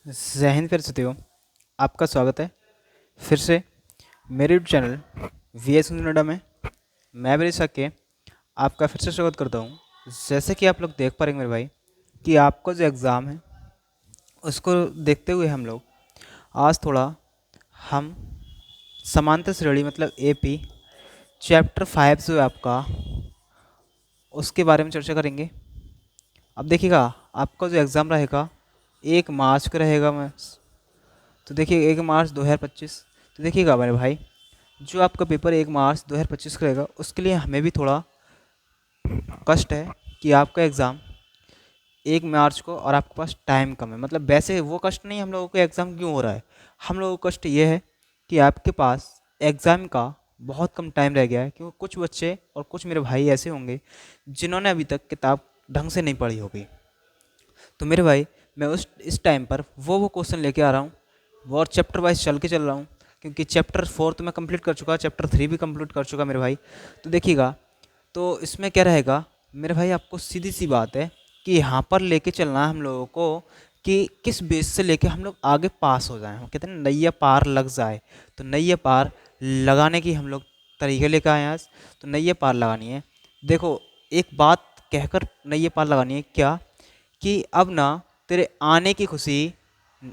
जय हिंद फिर से हो। आपका स्वागत है फिर से मेरे YouTube channel V S Noida में। मैं मेरे के आपका फिर से स्वागत करता हूँ। जैसे कि आप लोग देख पा रहे हैं मेरे भाई कि आपका जो एग्ज़ाम है उसको देखते हुए हम लोग आज थोड़ा हम समांतर श्रेणी मतलब एपी चैप्टर 5 जो है आपका उसके बारे में चर्चा करेंगे। अब देखिएगा आपका जो एग्ज़ाम रहेगा 1 मार्च को रहेगा। मैं तो देखिए 1 मार्च 2025। तो देखिएगा मेरे भाई जो आपका पेपर 1 मार्च 2025 का रहेगा उसके लिए हमें भी थोड़ा कष्ट है कि आपका एग्ज़ाम 1 मार्च को और आपके पास टाइम कम है। मतलब वैसे वो कष्ट नहीं हम लोगों को एग्ज़ाम क्यों हो रहा है, हम लोगों को कष्ट ये है कि आपके पास एग्ज़ाम का बहुत कम टाइम रह गया है। क्योंकि कुछ बच्चे और कुछ मेरे भाई ऐसे होंगे जिन्होंने अभी तक किताब ढंग से नहीं पढ़ी होगी। तो मेरे भाई मैं उस इस टाइम पर वो क्वेश्चन लेके आ रहा हूँ वो और चैप्टर वाइज चल रहा हूँ। क्योंकि चैप्टर 4 तो मैं कंप्लीट कर चुका, चैप्टर 3 भी कंप्लीट कर चुका मेरे भाई। तो देखिएगा तो इसमें क्या रहेगा मेरे भाई, आपको सीधी सी बात है कि यहाँ पर लेके चलना है हम लोगों को कि किस बेस से लेके हम लोग आगे पास हो जाएं। हम कहते हैं नैया पार लग जाए, तो नैया पार लगाने की हम लोग तरीके लेकर आए हैं आज। तो नैया पार लगानी है। देखो एक बात कहकर नैया पार लगानी है क्या कि अब ना तेरे आने की खुशी,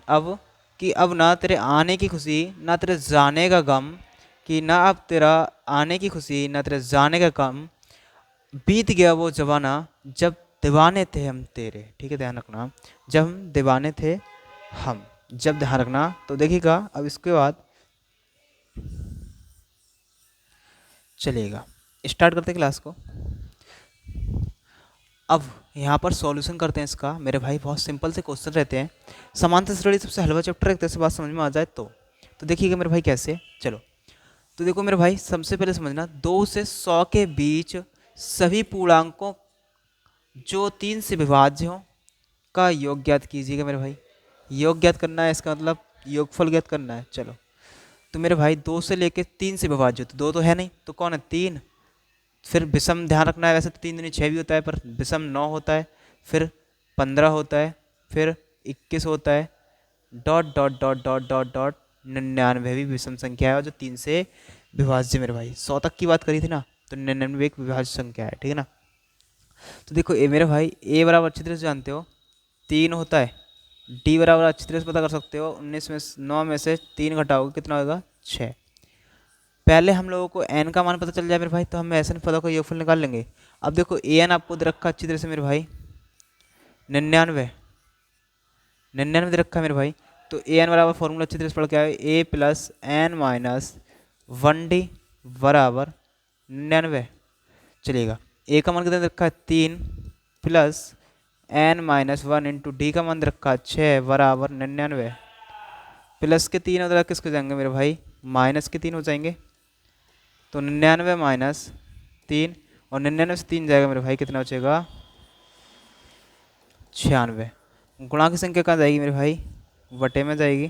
अब कि अब ना तेरे आने की खुशी ना तेरे जाने का गम, कि ना अब तेरा आने की खुशी ना तेरे जाने का गम, बीत गया वो जमाना जब दीवाने थे हम तेरे। ठीक है, ध्यान रखना, जब हम दीवाने थे हम, जब ध्यान रखना। तो देखिएगा अब इसके बाद चलिएगा स्टार्ट करते हैं क्लास को। अब यहाँ पर सॉल्यूशन करते हैं इसका मेरे भाई। बहुत सिंपल से क्वेश्चन रहते हैं, समांतर श्रेणी सबसे हलवा चैप्टर है, से बात समझ में आ जाए तो देखिएगा मेरे भाई कैसे। चलो तो देखो मेरे भाई सबसे पहले समझना 2 से 100 के बीच सभी पूर्णांकों जो 3 से विभाज्य हो का योग ज्ञात कीजिएगा मेरे भाई। योग ज्ञात करना है, इसका मतलब योगफल ज्ञात करना है। चलो तो मेरे भाई 2 से लेके 3 से विभाज्य, तो 2 तो है नहीं तो कौन है 3। फिर विषम ध्यान रखना है, वैसे तो 3 दूनी 6 भी होता है पर विषम 9 होता है, फिर 15 होता है, फिर 21 होता है, dot dot dot dot dot dot 99 भी विषम संख्या है और जो 3 से विभाज्य मेरे भाई। 100 तक की बात करी थी ना, तो 99 एक विभाज्य संख्या है। ठीक है ना। तो देखो ए मेरे भाई ए बराबर अच्छी तरह से जानते हो 3 होता है, डी बराबर अच्छी तरह से पता कर सकते हो 19 में 9 में से 3 घटाओगे कितना होगा 6। पहले हम लोगों को एन का मान पता चल जाए मेरे भाई तो हम ऐसे पदों का योगफल निकाल लेंगे। अब देखो ए एन आपको दे रखा अच्छी तरह से मेरे भाई 99, 99 दे रखा है मेरे भाई। तो ए एन बराबर फॉर्मूला अच्छी तरह से पढ़ के आए, ए प्लस एन माइनस 1 डी बराबर 99। चलिएगा ए का मान कितना दे रखा है 3 plus n minus 1 into d का मान दे रखा है 6 बराबर 99। प्लस के 3 उधर किसको जाएंगे मेरे भाई, माइनस के 3 हो जाएंगे। तो 99 माइनस 3 और 99 से 3 जाएगा मेरे भाई, कितना बचेगा 96। गुणा की संख्या कहाँ जाएगी मेरे भाई, वटे में जाएगी।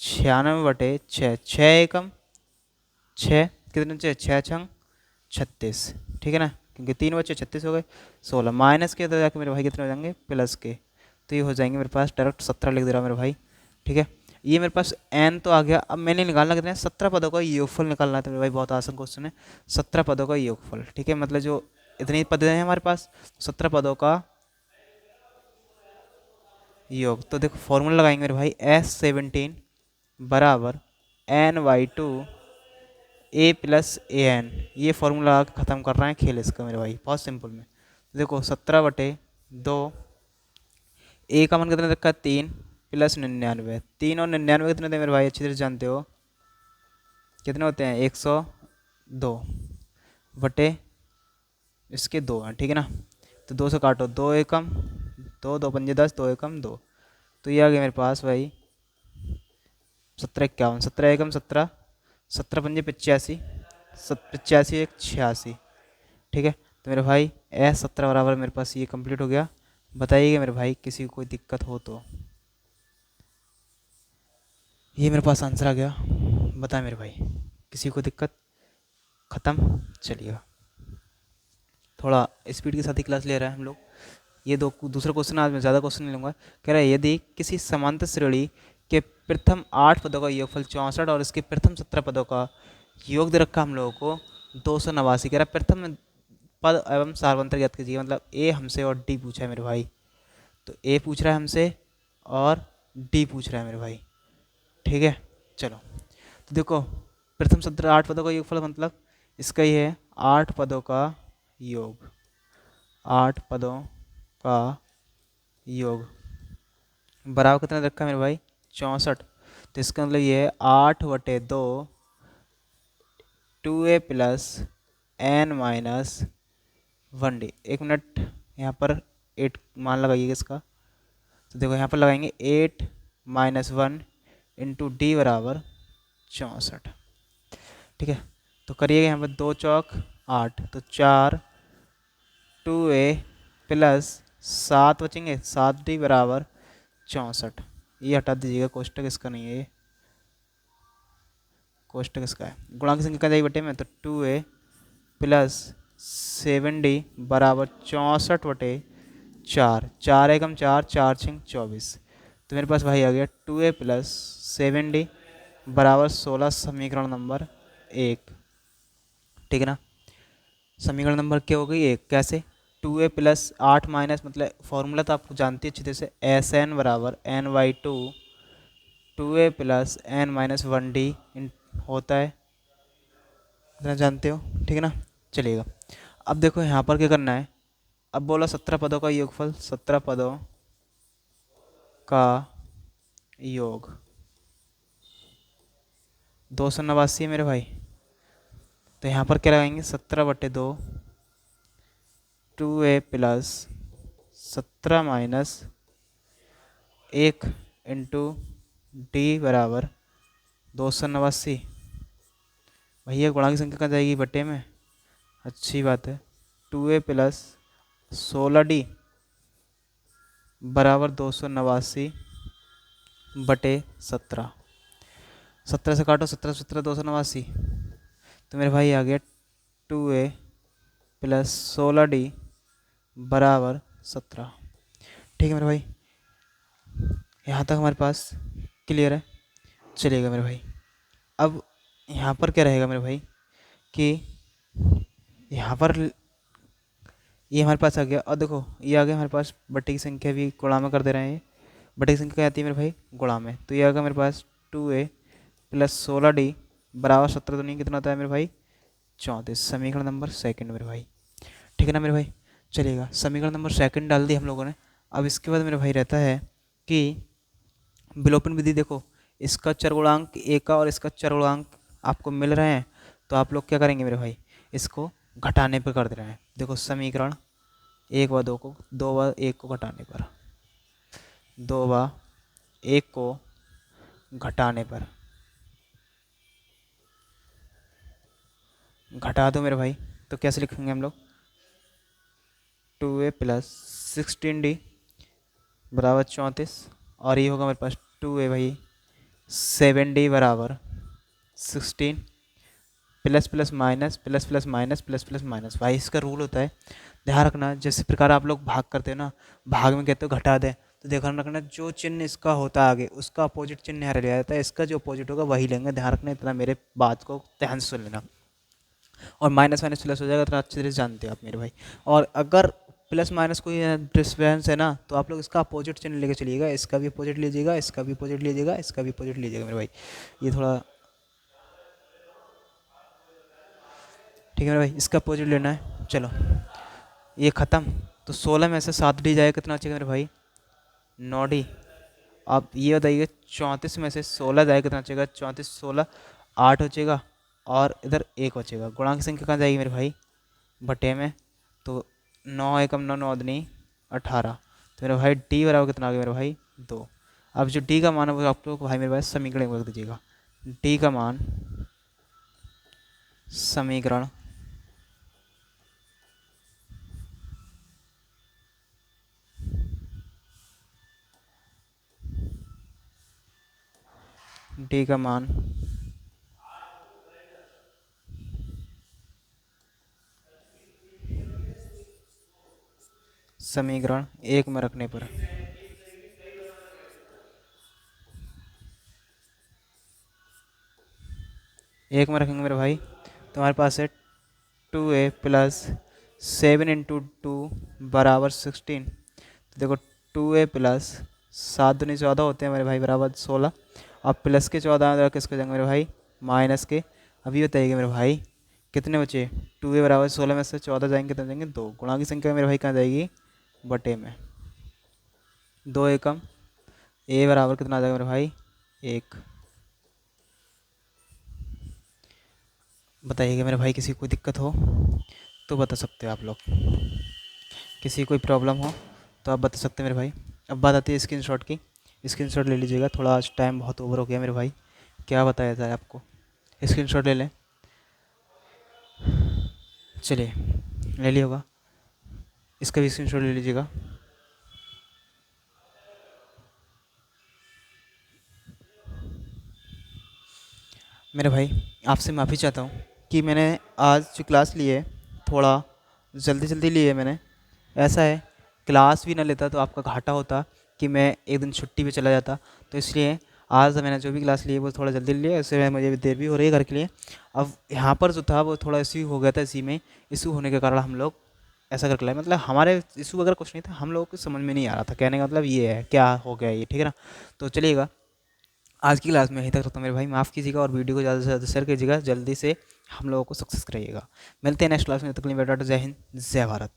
96/6, 6 एकम 6, कितने बचे 6 छंग 36। ठीक है ना, क्योंकि 3 बचे 36 हो गए। 16 माइनस के इधर जाके मेरे भाई कितने हो जाएंगे प्लस के, तो ये हो जाएंगे मेरे पास डायरेक्ट 17 लिख दे रहा मेरे भाई। ठीक है, ये मेरे पास एन तो आ गया। अब मैंने निकालना कितना है 17 पदों का योगफल निकालना है। तो मेरे भाई बहुत आसान क्वेश्चन है, 17 पदों का योगफल। ठीक है, मतलब जो इतने पद हैं हमारे पास 17 पदों का योग। तो देखो फॉर्मूला लगाएंगे मेरे भाई S17 बराबर N/2 A plus A N. ये फॉर्मूला लगा के ख़त्म कर रहे हैं खेल इसका मेरे भाई, बहुत सिंपल में। देखो 17/2, ए का मान कितना रखा है 3 प्लस 99। 3 और 99 कितने थे मेरे भाई, अच्छी तरह से जानते हो कितने होते हैं 102 बटे इसके 2 हैं। ठीक है ना, तो 2 से काटो 2 एकम 2, 2 पंजे 10, 2 एकम 2, तो ये आ गया मेरे पास भाई 17 51, 17 एकम 17, 17 पंजे 85, 85 एक 86। ठीक है, तो मेरे भाई S17 बराबर मेरे पास ये कंप्लीट हो गया। बताइएगा मेरे भाई किसी को कोई दिक्कत हो तो। ये मेरे पास आंसर आ गया, बताएं मेरे भाई किसी को दिक्कत, ख़त्म। चलिएगा थोड़ा स्पीड के साथ ही क्लास ले रहे हैं हम लोग। ये दूसरा क्वेश्चन, आज मैं ज़्यादा क्वेश्चन नहीं लूँगा। कह रहा है यदि किसी समांतर श्रेणी के प्रथम 8 पदों का योगफल 64 और इसके प्रथम 17 पदों का योग दे रखा हम लोगों को 289। कह रहा है प्रथम पद एवं सार्वंतर ज्ञात कीजिए। मतलब ए हमसे और डी पूछा है मेरे भाई। तो ए पूछ रहा है हमसे और डी पूछ रहा है मेरे भाई। ठीक है, चलो। तो देखो, प्रथम 17 8 पदों का योगफल मतलब इसका ही है 8 पदों का योग। 8 पदों का योग बराबर कितना रखा है मेरे भाई? 64। तो इसका मतलब ये है 8/2 2a plus n minus 1d। 1 minute, यहाँ पर 8 मान लगाइएगा इसका। तो देखो यहाँ पर लगाएंगे 8 माइनस 1 इंटू डी बराबर 64। ठीक है, तो करिएगा यहाँ पर 2 चौक 8, तो 4 2a प्लस 7 बचेंगे 7d बराबर 64। ये हटा दीजिएगा, कोष्टक इसका नहीं है, ये कोष्टक इसका है। गुणांक की संख्या क्या जाएगी बटे में? तो 2a प्लस 7d बराबर 64/4। 4 एकम 4, 4 छिंग 24। तो मेरे पास भाई आ गया 2a प्लस 7d बराबर 16, समीकरण नंबर 1। ठीक है ना? समीकरण नंबर क्या हो गई? 1। कैसे? 2a प्लस 8 माइनस, मतलब फॉर्मूला तो आपको जानते अच्छी तरह से, एस एन बराबर n/2 2a plus n minus 1d होता है, इतना जानते हो। ठीक है ना? चलिएगा, अब देखो यहाँ पर क्या करना है। अब बोला 17 पदों का योगफल, 17 पदों का योग 289 है मेरे भाई। तो यहाँ पर क्या लगाएंगे? 17/2 2a plus 17 minus 1 into D बराबर 289। भैया गुणा की संख्या कहाँ जाएगी? बटे में। अच्छी बात है। 2a प्लस 16d बराबर 289/17। 17 से काटो, 17 17 289। तो मेरे भाई आ गया 2a प्लस 16d बराबर 17। ठीक है मेरे भाई, यहाँ तक हमारे पास क्लियर है। चलिएगा मेरे भाई, अब यहाँ पर क्या रहेगा मेरे भाई कि यहाँ पर ये हमारे पास आ गया। और देखो ये आ गया हमारे पास, बटे की संख्या भी गुणा में कर दे रहे हैं। बटे की संख्या क्या आती है मेरे भाई? गुणा में। तो ये आ गया मेरे पास 2a प्लस 16d बराबर 17 तो नहीं, कितना होता है मेरे भाई? 34। समीकरण नंबर 2 मेरे भाई। ठीक है ना मेरे भाई? चलिएगा, समीकरण नंबर 2 डाल दी हम लोगों ने। अब इसके बाद मेरे भाई रहता है कि विलोपन विधि। देखो, इसका चरगुणांक ए का और इसका चरगुणांक आपको मिल रहे हैं, तो आप लोग क्या करेंगे मेरे भाई? इसको घटाने पर कर दे रहे हैं। देखो, समीकरण 1/2 को 2/1 को घटाने पर, 2/1 को घटाने पर घटा दो मेरे भाई। तो कैसे लिखेंगे हम लोग? 2a प्लस 16d बराबर 34, और ये होगा मेरे पास 2a भाई 7d बराबर 16, plus plus minus plus plus minus plus plus minus. भाई इसका रूल होता है, ध्यान रखना। जैसे प्रकार आप लोग भाग करते हो ना, भाग में कहते हो घटा दें, तो ध्यान रखना जो चिन्ह इसका होता है आगे, उसका अपोजिट चिन्ह यहाँ लिया जाता है। इसका जो अपोजिट होगा वही लेंगे। ध्यान रखना, इतना मेरे बात को ध्यान से सुन लेना। और माइनस माइनस प्लस हो जाएगा, तो अच्छी तरह से जानते हो आप मेरे भाई। और अगर प्लस माइनस कोई डिफरेंस है ना, तो आप लोग इसका अपोजिट चिन्ह लेके चलिएगा। इसका भी अपोजिट लीजिएगा, इसका भी अपोजिट लीजिएगा, इसका भी अपोजिट लीजिएगा मेरे भाई। ये थोड़ा ठीक है मेरे भाई, इसका अपोजिट लेना है। चलो, ये ख़त्म। तो 16 में से 7d जाएगा, कितना बचेगा मेरे भाई? 9d। अब ये बताइए, 34 में से 16 जाएगा, कितना बचेगा? 34 16 8 बचेगा, और इधर 1 बचेगा। गुणांक संख्या कहाँ जाएगी मेरे भाई? बटे में। तो 9 एकम 9 9 दूनी 18। तो मेरे भाई डी बराबर कितना आ गया मेरे भाई? 2। अब जो डी का मान है वो आप लोग भाई मेरे पास समीकरण में रख दीजिएगा। डी का मान समीकरण डी का मान समीकरण एक में रखने पर एक में रखेंगे मेरे भाई, तुम्हारे पास है 2a प्लस 7 × 2 बराबर 16। तो देखो 2a प्लस 7 × 2 = 14 होते हैं मेरे भाई, बराबर 16। अब प्लस के 14 किसके जाएंगे मेरे भाई, माइनस के। अभी बताइएगा मेरे भाई कितने बचे, 2a बराबर 16 में से 14 जाएंगे, कितने जाएंगे, 2। गुणा की संख्या मेरे भाई कहाँ जाएगी, बटे में। 2 एकम a बराबर कितना आ जाएगा मेरे भाई, 1। बताइएगा मेरे भाई किसी को कोई दिक्कत हो तो बता सकते हो आप लोग, किसी कोई प्रॉब्लम हो तो आप बता सकते हैं मेरे भाई। अब बात आती है स्क्रीनशॉट की, स्क्रीनशॉट ले लीजिएगा, थोड़ा आज टाइम बहुत ओवर हो गया मेरे भाई, क्या बताया जाए आपको। स्क्रीनशॉट ले लें, चलिए ले लिया होगा, इसका भी स्क्रीनशॉट ले लीजिएगा। मेरे भाई आपसे माफ़ी चाहता हूँ कि मैंने आज जो क्लास ली है थोड़ा जल्दी जल्दी ली है मैंने। ऐसा है, क्लास भी ना लेता तो आपका घाटा होता कि मैं एक दिन छुट्टी पे चला जाता, तो इसलिए आज मैंने जो भी क्लास ली है वो थोड़ा जल्दी लिया, इससे मुझे भी देर भी हो रही है घर के लिए। अब यहाँ पर जो था वो थोड़ा इशू हो गया था, इसी में इशू होने के कारण हम लोग ऐसा करके लाए। मतलब हमारे इशू वगैरह कुछ नहीं था, हम लोगों को समझ में नहीं आ रहा था, कहने का मतलब ये है क्या हो गया ये, ठीक है ना। तो चलिएगा, आज की क्लास में यहीं तक रखता हूँ मेरे भाई, माफ़ कीजिएगा और वीडियो को ज़्यादा से ज़्यादा शेयर कीजिएगा, जल्दी से हम लोगों को सक्सेस कराइएगा। मिलते हैं नेक्स्ट क्लास में, तब तक के लिए बेटा, जय हिंद जय भारत।